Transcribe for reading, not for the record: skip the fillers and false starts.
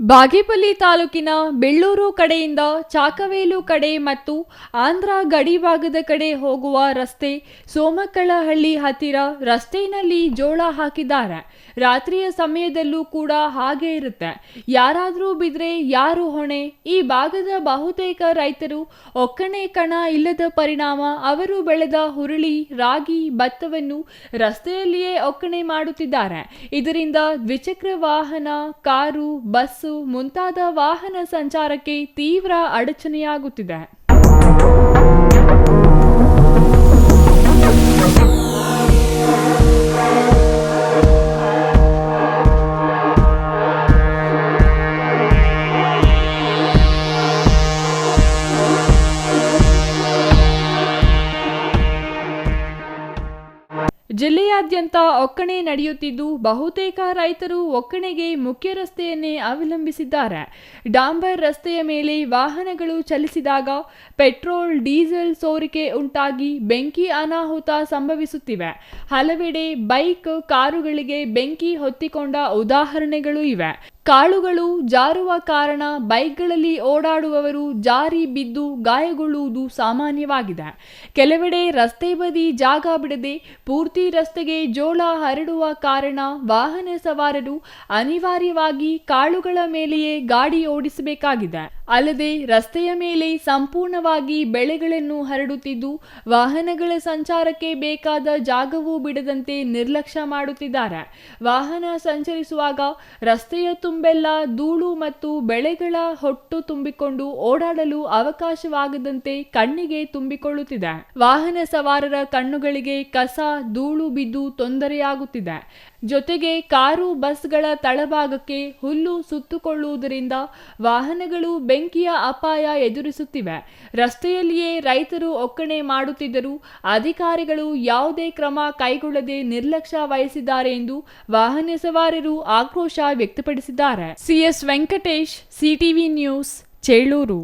ಬಾಗೇಪಲ್ಲಿ ತಾಲೂಕಿನ ಬೆಳ್ಳೂರು ಕಡೆಯಿಂದ ಚಾಕವೇಲು ಕಡೆ ಮತ್ತು ಆಂಧ್ರ ಗಡಿ ಭಾಗದ ಕಡೆ ಹೋಗುವ ರಸ್ತೆ ಸೋಮಕ್ಕಳಹಳ್ಳಿ ಹತ್ತಿರ ರಸ್ತೆಯಲ್ಲಿ ಜೋಳ ಹಾಕಿದ್ದಾರೆ. ರಾತ್ರಿಯ ಸಮಯದಲ್ಲೂ ಕೂಡ ಹಾಗೆ ಇರುತ್ತೆ. ಯಾರಾದರೂ ಬಿದ್ರೆ ಯಾರು ಹೊಣೆ? ಈ ಭಾಗದ ಬಹುತೇಕ ರೈತರು ಒಕ್ಕಣೆ ಕಣ ಇಲ್ಲದ ಪರಿಣಾಮ ಅವರು ಬೆಳೆದ ಹುರುಳಿ, ರಾಗಿ, ಭತ್ತವನ್ನು ರಸ್ತೆಯಲ್ಲಿಯೇ ಒಕ್ಕಣೆ ಮಾಡುತ್ತಿದ್ದಾರೆ. ಇದರಿಂದ ದ್ವಿಚಕ್ರ ವಾಹನ, ಕಾರು, ಬಸ್ಸು ಮುಂತಾದ ವಾಹನ ಸಂಚಾರಕ್ಕೆ ತೀವ್ರ ಅಡಚಣೆಯಾಗುತ್ತಿದೆ. ಜಿಲ್ಲೆಯಾದ್ಯಂತ ಒಕ್ಕಣೆ ನಡೆಯುತ್ತಿದ್ದು ಬಹುತೇಕ ರೈತರು ಒಕ್ಕಣೆಗೆ ಮುಖ್ಯ ರಸ್ತೆಯನ್ನೇ ಅವಲಂಬಿಸಿದ್ದಾರೆ. ಡಾಂಬರ್ ರಸ್ತೆಯ ಮೇಲೆ ವಾಹನಗಳು ಚಲಿಸಿದಾಗ ಪೆಟ್ರೋಲ್, ಡೀಸೆಲ್ ಸೋರಿಕೆ ಉಂಟಾಗಿ ಬೆಂಕಿ ಅನಾಹುತ ಸಂಭವಿಸುತ್ತಿವೆ. ಹಲವೆಡೆ ಬೈಕ್, ಕಾರುಗಳಿಗೆ ಬೆಂಕಿ ಹೊತ್ತಿಕೊಂಡ ಉದಾಹರಣೆಗಳು ಇವೆ. ಕಾಳುಗಳು ಜಾರುವ ಕಾರಣ ಬೈಕ್ಗಳಲ್ಲಿ ಓಡಾಡುವವರು ಜಾರಿ ಬಿದ್ದು ಗಾಯಗೊಳ್ಳುವುದು ಸಾಮಾನ್ಯವಾಗಿದೆ. ಕೆಲವೆಡೆ ರಸ್ತೆ ಬದಿ ಜಾಗ ಬಿಡದೆ ಪೂರ್ತಿ ರಸ್ತೆಗೆ ಜೋಳ ಹರಡುವ ಕಾರಣ ವಾಹನ ಸವಾರರು ಅನಿವಾರ್ಯವಾಗಿ ಕಾಳುಗಳ ಮೇಲೆಯೇ ಗಾಡಿ ಓಡಿಸಬೇಕಾಗಿದೆ. ಅಲ್ಲದೆ ರಸ್ತೆಯ ಮೇಲೆ ಸಂಪೂರ್ಣವಾಗಿ ಬೆಳೆಗಳನ್ನು ಹರಡುತ್ತಿದ್ದು ವಾಹನಗಳ ಸಂಚಾರಕ್ಕೆ ಬೇಕಾದ ಜಾಗವೂ ಬಿಡದಂತೆ ನಿರ್ಲಕ್ಷ್ಯ ಮಾಡುತ್ತಿದ್ದಾರೆ. ವಾಹನ ಸಂಚರಿಸುವಾಗ ರಸ್ತೆಯ ತುಂಬೆಲ್ಲ ಧೂಳು ಮತ್ತು ಬೆಳೆಗಳ ಹೊಟ್ಟು ತುಂಬಿಕೊಂಡು ಓಡಾಡಲು ಅವಕಾಶವಾಗದಂತೆ ಕಣ್ಣಿಗೆ ತುಂಬಿಕೊಳ್ಳುತ್ತಿದೆ. ವಾಹನ ಸವಾರರ ಕಣ್ಣುಗಳಿಗೆ ಕಸ, ಧೂಳು ಬಿದ್ದು ತೊಂದರೆಯಾಗುತ್ತಿದೆ. ಜೊತೆಗೆ ಕಾರು, ಬಸ್ಗಳ ತಳಭಾಗಕ್ಕೆ ಹುಲ್ಲು ಸುತ್ತುಕೊಳ್ಳುವುದರಿಂದ ವಾಹನಗಳು ಬೆಂಕಿಯ ಅಪಾಯ ಎದುರಿಸುತ್ತಿವೆ. ರಸ್ತೆಯಲ್ಲಿಯೇ ರೈತರು ಒಕ್ಕಣೆ ಮಾಡುತ್ತಿದ್ದರೂ ಅಧಿಕಾರಿಗಳು ಯಾವುದೇ ಕ್ರಮ ಕೈಗೊಳ್ಳದೆ ನಿರ್ಲಕ್ಷ್ಯ ವಹಿಸಿದ್ದಾರೆ ಎಂದು ವಾಹನ ಸವಾರರು ಆಕ್ರೋಶ ವ್ಯಕ್ತಪಡಿಸಿದ್ದಾರೆ. CS Venkatesh, CTV news, Chelur.